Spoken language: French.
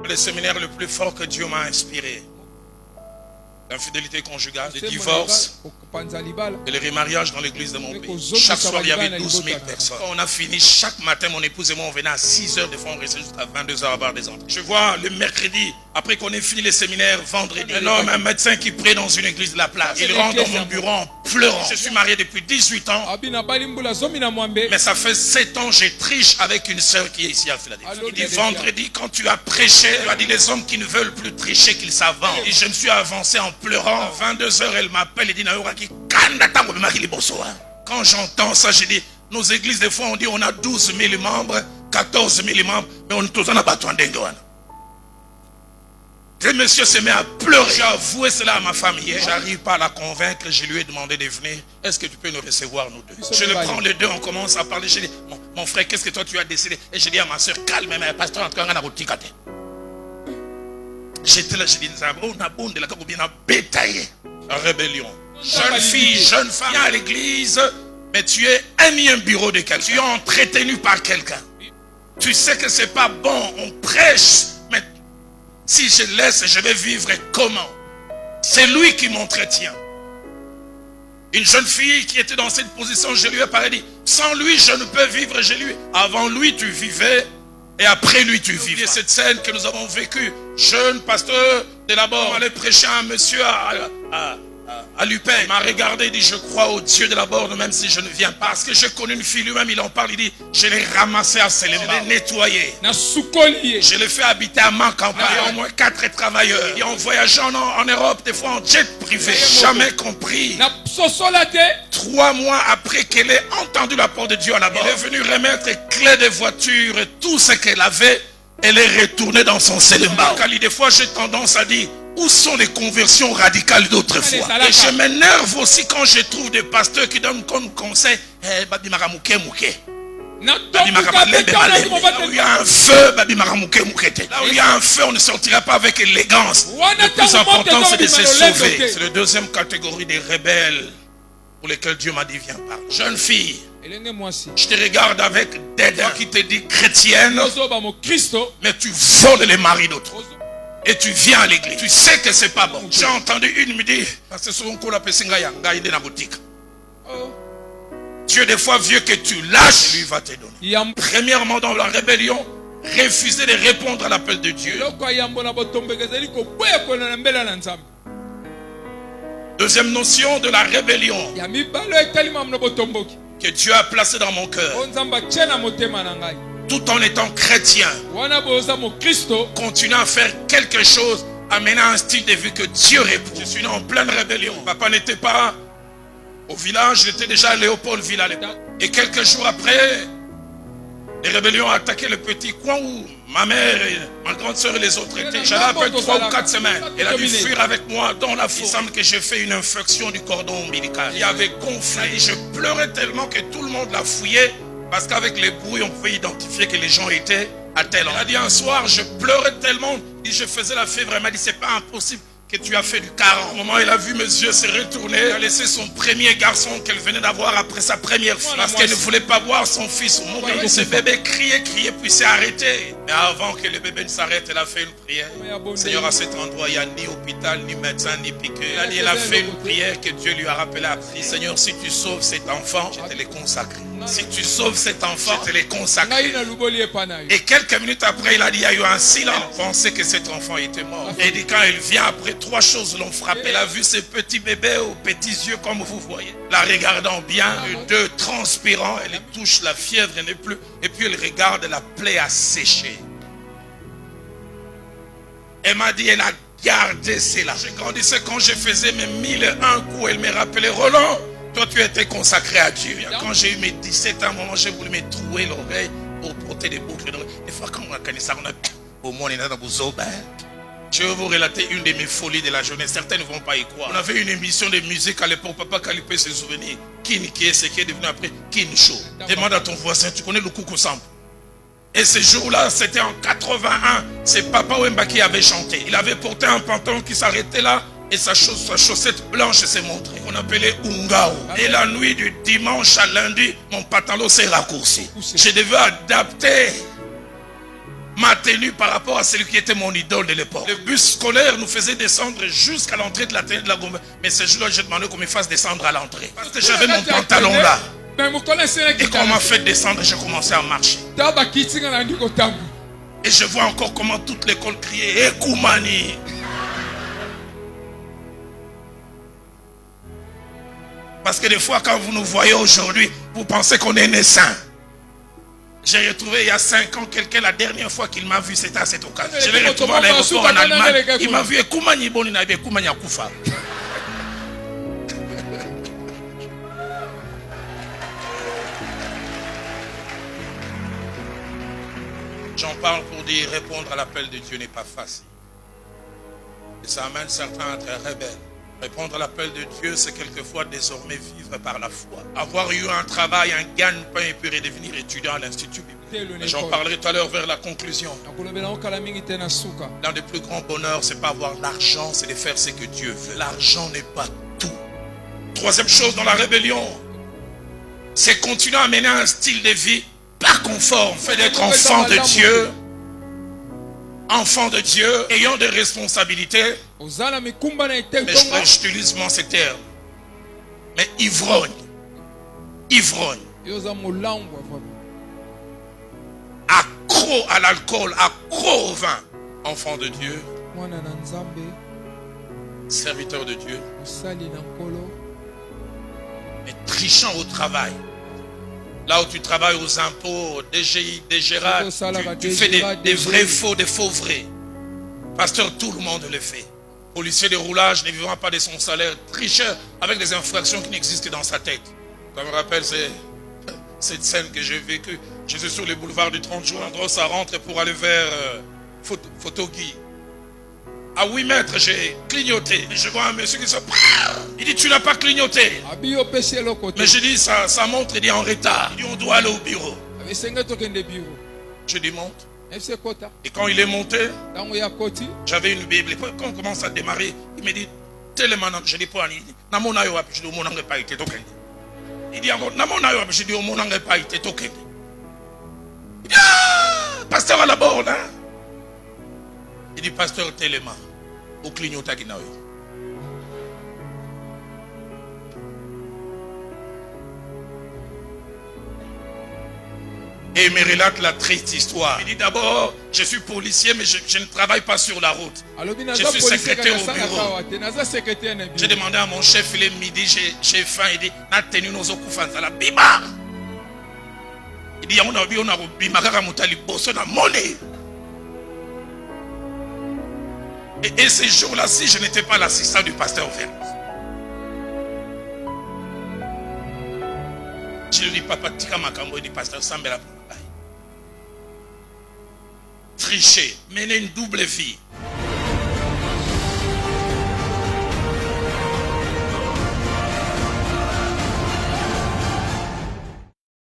les séminaires le plus fort que Dieu m'a inspiré. L'infidélité conjugale, le divorce et le remariage dans l'église de mon pays. Chaque soir, il y avait 12 000 personnes. Quand on a fini, chaque matin, mon épouse et moi, on venait à 6 h, des fois on restait jusqu'à 22 h à boire des entrées. Je vois le mercredi, après qu'on ait fini les séminaires, vendredi, un homme, un médecin qui prie dans une église de la place. Il rentre dans mon bureau en pleurant. Je suis marié depuis 18 ans. Mais ça fait 7 ans, je triche avec une sœur qui est ici à Philadelphie. Il dit, vendredi, quand tu as prêché, tu as dit les hommes qui ne veulent plus tricher, qu'ils s'avancent. Et je me suis avancé en pleurant. À 22 h, elle m'appelle et dit, quand j'entends ça, j'ai dit, nos églises, des fois, on dit, on a 12 000 membres, 14 000 membres, mais on tous en a battu en dengue. Le monsieur se met à pleurer. J'ai avoué cela à ma femme hier. J'arrive pas à la convaincre. Je lui ai demandé de venir. Est-ce que tu peux nous recevoir, nous deux? Je le prends les deux, on commence à parler. Je dis, mon frère, qu'est-ce que toi tu as décidé? Et je dis à ma soeur, calme, mais pasteur, en tout cas, on a boutique. J'étais là, je dis, on a bon de la bétaillé. Rébellion. Jeune fille, jeune femme, viens à l'église, mais tu es un bureau de quelqu'un. Tu es entretenu par quelqu'un. Tu sais que c'est pas bon, on prêche, mais si je laisse, je vais vivre comment? C'est lui qui m'entretient. Une jeune fille qui était dans cette position, je lui ai parlé, dit, sans lui, je ne peux vivre. Je lui, avant lui, tu vivais, et après lui, tu vivais. Cette scène que nous avons vécue, jeune pasteur de Laborde, on allait prêcher à un monsieur à Lupin. Il m'a regardé et dit, je crois au Dieu de Laborde, même si je ne viens pas. Parce que je connais une fille, lui-même, il en parle, il dit, je l'ai ramassé à Selemba, je l'ai nettoyé. Je l'ai fait habiter à ma campagne. Il y a au moins 4 travailleurs. Et en voyageant en Europe, des fois en jet privé. Jamais compris. 3 mois après qu'elle ait entendu la parole de Dieu à Laborde, elle est venue remettre les clés de voiture et tout ce qu'elle avait. Elle est retournée dans son Selemba. Des fois, j'ai tendance à dire, où sont les conversions radicales d'autrefois? Et je m'énerve aussi quand je trouve des pasteurs qui donnent comme conseil, là où il y a un feu, là où il y a un feu, on ne sortira pas avec élégance. Le plus important, c'est de se sauver. C'est la deuxième catégorie des rebelles pour lesquels Dieu m'a dit, viens parler. Jeune fille, je te regarde avec dédain qui te dit chrétienne, mais tu voles les maris d'autres. Et tu viens à l'église. Tu sais que c'est pas bon. J'ai entendu une me dire, parce que souvent qu'on appelle Singaya, dans la boutique. Dieu, des fois, vieux que tu lâches, lui va te donner. Premièrement, dans la rébellion, refuser de répondre à l'appel de Dieu. Deuxième notion de la rébellion que Dieu a placée dans mon cœur. Tout en étant chrétien, continuer à faire quelque chose, amener un style de vie que Dieu répond. Je suis né en pleine rébellion. Papa n'était pas au village, j'étais déjà à Léopoldville à l'époque. Et quelques jours après, les rébellions ont attaqué le petit coin où ma mère et ma grande soeur et les autres étaient. J'avais à peine 3 ou 4 semaines. Elle a dû fuir avec moi dans la foule. Il semble que j'ai fait une infection du cordon ombilical. Il y avait gonflé. Je pleurais tellement que tout le monde l'a fouillé. Parce qu'avec les bruits, on pouvait identifier que les gens étaient à tel endroit. Elle a dit un soir, je pleurais tellement, et je faisais la fièvre. Elle m'a dit, c'est pas impossible que tu as fait du 40. Au moment où elle a vu mes yeux se retourner, elle a laissé son premier garçon qu'elle venait d'avoir après sa première fille. Parce qu'elle ne voulait pas voir son fils mourir. Ce bébé criait, puis s'est arrêté. Mais avant que le bébé ne s'arrête, elle a fait une prière. Seigneur, à cet endroit, il n'y a ni hôpital, ni médecin, ni piqueur. Elle a fait une prière que Dieu lui a rappelé à prier. Seigneur, si tu sauves cet enfant, je te l'ai consacré. Si tu sauves cet enfant, je te l'ai consacré. Et quelques minutes après, il a dit, il y a eu un silence. Elle pensait que cet enfant était mort. Et dit, quand elle vient après, 3 choses l'ont frappé. Elle a vu ce petit bébé aux petits yeux comme vous voyez. La regardant bien, les 2 transpirant, elle touche la fièvre, elle n'est plus. Et puis elle regarde, la plaie a séché. Elle m'a dit, elle a gardé cela. Je grandissais quand je faisais mes 1001 coups. Elle me rappelait, Roland, toi tu étais consacré à Dieu. Quand j'ai eu mes 17 ans, à un moment, j'ai voulu me trouer l'oreille pour porter des boucles d'oreille. Des fois, quand on a connu ça, on a au moins on est dans le je vais vous relater une de mes folies de la journée. Certains ne vont pas y croire. On avait une émission de musique à l'époque. Papa Kalipé se souvenir. Kin qui est ce qui est devenu après Kin Show. Demande à ton voisin, tu connais le Koukou Samp. Et ce jour-là, c'était en 81. C'est Papa Wemba qui avait chanté. Il avait porté un pantalon qui s'arrêtait là. Et sa chaussette blanche s'est montrée. On appelait Ungao. Et la nuit du dimanche à lundi, mon pantalon s'est raccourci. Je devais adapter ma tenue par rapport à celui qui était mon idole de l'époque. Le bus scolaire nous faisait descendre jusqu'à l'entrée de la tête de la Gombe. Mais ce jour-là, j'ai demandé qu'on me fasse descendre à l'entrée. Parce que j'avais mon pantalon là. Et quand on m'a fait descendre, j'ai commencé à marcher. Et je vois encore comment toute l'école criait « Ekoumani ». Parce que des fois, quand vous nous voyez aujourd'hui, vous pensez qu'on est né saint. J'ai retrouvé il y a 5 ans quelqu'un, la dernière fois qu'il m'a vu, c'était à cette occasion. Je l'ai retrouvé à l'aéroport en Allemagne. Il m'a vu « Ekoumani Boni na Ekoumani Akoufa ». J'en parle pour dire répondre à l'appel de Dieu n'est pas facile. Et ça amène certains à être rebelles. Répondre à l'appel de Dieu, c'est quelquefois désormais vivre par la foi. Avoir eu un travail, un gagne-pain et puis redevenir étudiant à l'Institut biblique. J'en parlerai tout à l'heure vers la conclusion. L'un des plus grands bonheurs, c'est pas avoir l'argent, c'est de faire ce que Dieu veut. L'argent n'est pas tout. Troisième chose dans la rébellion, c'est continuer à mener un style de vie pas conforme. Fait d'être enfant de Dieu. Enfant de Dieu, ayant des responsabilités. Mais j'utilise moins ces termes. Mais ivrogne. Ivrogne. Accro à l'alcool, accro au vin. Enfant de Dieu. Serviteur de Dieu. Mais trichant au travail. Là où tu travailles aux impôts, DGI, DGRA, tu fais des vrais faux, des faux vrais. Pasteur, tout le monde le fait. Policier de roulage ne vivant pas de son salaire, tricheur avec des infractions qui n'existent dans sa tête. Ça me rappelle cette scène que j'ai vécue. Je suis sur le boulevard du 30 juin, ça rentre pour aller vers Photogui. À 8 mètres, j'ai clignoté. Et je vois un monsieur qui se... Il dit, tu n'as pas clignoté. Mais je dis, ça montre, il est en retard. Il dit, on doit aller au bureau. Je dis, monte. Et quand il est monté, j'avais une Bible. Et quand on commence à démarrer, il me dit, tellement, je dis, pas, je dis, on n'a pas été toqué. Il dit, je dis, on n'a pas été toqué. Il dit, pasteur à la borne, hein? Il dit, pasteur Téléma, au clignota qui n'a eu. Et il me relate la triste histoire. Il dit d'abord, je suis policier, mais je ne travaille pas sur la route. Je suis secrétaire au bureau. J'ai demandé à mon chef, il est midi, j'ai faim. Il dit, n'a tenu nos okufanza la bima. Il dit, on a bima kaka mutali bosso na monnaie. Et ces jours-là, si je n'étais pas l'assistant du pasteur Vert, je lui dis, papa, tika makambo, du pasteur Sambela. Tricher, mener une double vie.